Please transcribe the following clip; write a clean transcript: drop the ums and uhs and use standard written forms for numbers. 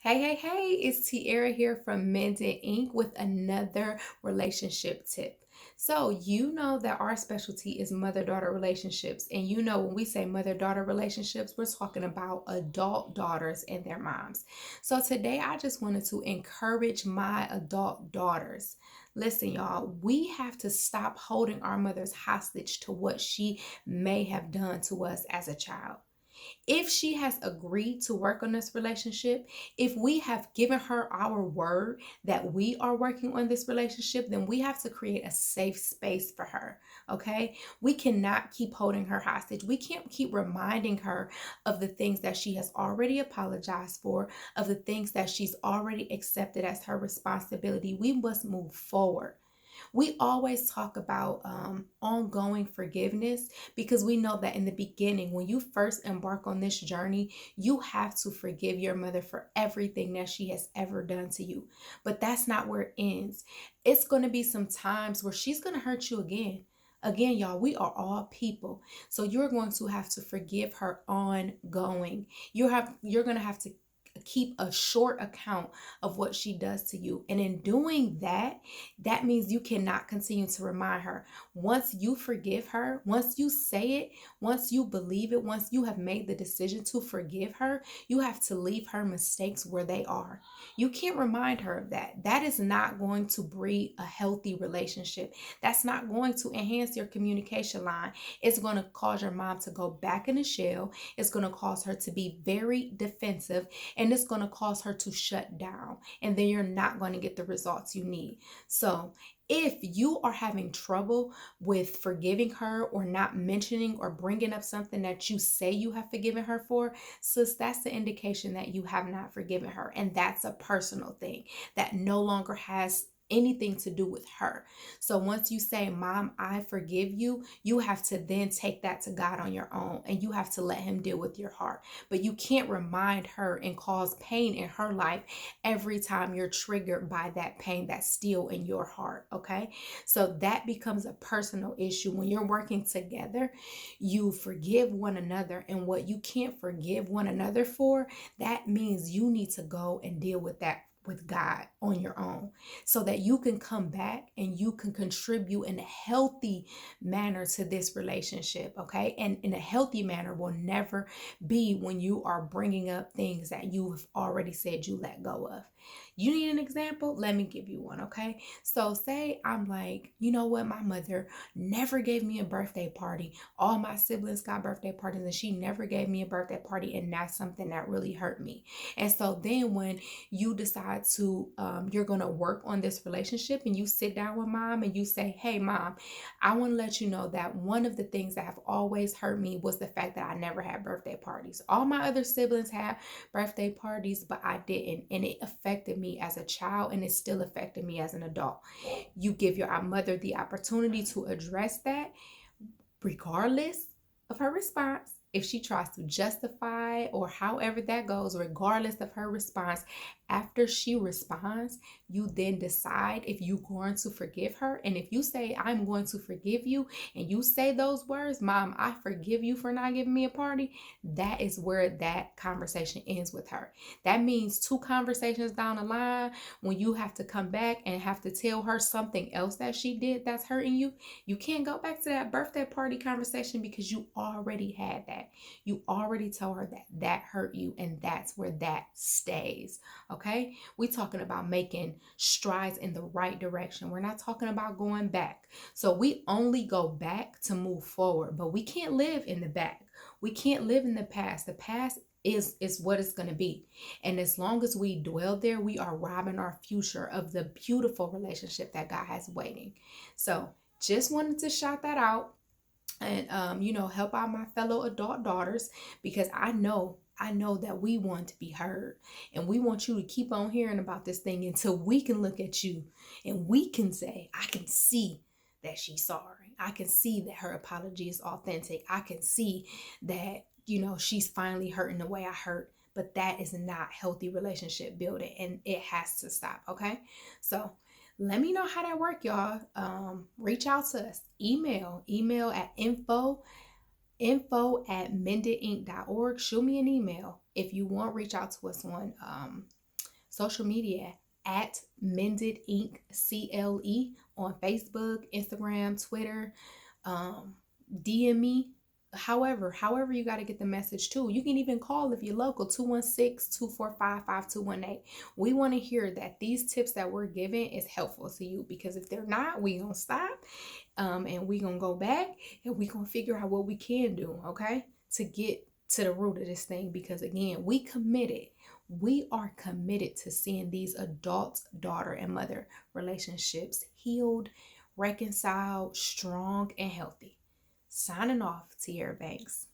Hey, it's Tierra here from Mended Inc. with another relationship tip. So, you know that our specialty is mother daughter relationships. And you know, when we say mother daughter relationships, we're talking about adult daughters and their moms. So, today I just wanted to encourage my adult daughters. Listen, y'all, we have to stop holding our mothers hostage to what she may have done to us as a child. If she has agreed to work on this relationship, if we have given her our word that we are working on this relationship, then we have to create a safe space for her. Okay. We cannot keep holding her hostage. We can't keep reminding her of the things that she has already apologized for, of the things that she's already accepted as her responsibility. We must move forward. We always talk about ongoing forgiveness because we know that in the beginning, when you first embark on this journey, you have to forgive your mother for everything that she has ever done to you. But that's not where it ends. It's going to be some times where she's going to hurt you again. Again, y'all, we are all people. So you're going to have to forgive her ongoing. You're going to have to keep a short account of what she does to you. And in doing that, that means you cannot continue to remind her. Once you forgive her, once you say it, once you believe it, once you have made the decision to forgive her, you have to leave her mistakes where they are. You can't remind her of that. That is not going to breed a healthy relationship. That's not going to enhance your communication line. It's going to cause your mom to go back in the shell. It's going to cause her to be very defensive, and it's going to cause her to shut down. And then you're not going to get the results you need. So, if you are having trouble with forgiving her or not mentioning or bringing up something that you say you have forgiven her for, sis, that's the indication that you have not forgiven her. And that's a personal thing that no longer has anything to do with her. So once you say, Mom, I forgive you, you have to then take that to God on your own and you have to let Him deal with your heart. But you can't remind her and cause pain in her life every time you're triggered by that pain that's still in your heart. Okay. So that becomes a personal issue. When you're working together, you forgive one another. And what you can't forgive one another for, that means you need to go and deal with that with God on your own so that you can come back and you can contribute in a healthy manner to this relationship. Okay. And in a healthy manner will never be when you are bringing up things that you have already said you let go of. You need an example? Let me give you one. Okay. So say I'm like, you know what? My mother never gave me a birthday party. All my siblings got birthday parties and she never gave me a birthday party. And that's something that really hurt me. And so then when you decide to, you're going to work on this relationship and you sit down with mom and you say, hey, mom, I want to let you know that one of the things that have always hurt me was the fact that I never had birthday parties. All my other siblings had birthday parties, but I didn't. And it affected me as a child and it still affected me as an adult. You give your mother the opportunity to address that regardless of her response. If she tries to justify or however that goes, regardless of her response, after she responds, you then decide if you're going to forgive her. And if you say, I'm going to forgive you, and you say those words, Mom, I forgive you for not giving me a party, that is where that conversation ends with her. That means 2 conversations down the line, when you have to come back and have to tell her something else that she did that's hurting you, you can't go back to that birthday party conversation because you already had that. You already told her that that hurt you, and that's where that stays. Okay, we're talking about making strides in the right direction. We're not talking about going back. So we only go back to move forward, but we can't live in the back. We can't live in the past. The past is what it's going to be. And as long as we dwell there, we are robbing our future of the beautiful relationship that God has waiting. So just wanted to shout that out and help out my fellow adult daughters because I know that we want to be heard and we want you to keep on hearing about this thing until we can look at you and we can say, I can see that she's sorry. I can see that her apology is authentic. I can see that, she's finally hurting the way I hurt. But that is not healthy relationship building and it has to stop. Okay. So let me know how that work, y'all. Reach out to us. Email at info@mendedinc.org. Shoot me an email. If you want, reach out to us on social media at Mended Inc. CLE on Facebook, Instagram, Twitter. DM me. However you got to get the message too. You can even call if you're local, 216-245-5218. We want to hear that these tips that we're giving is helpful to you, because if they're not, we gonna stop, and we gonna go back and we gonna figure out what we can do, okay, to get to the root of this thing. Because again, we are committed to seeing these adult daughter and mother relationships healed, reconciled, strong, and healthy. Signing off, Tierra Banks.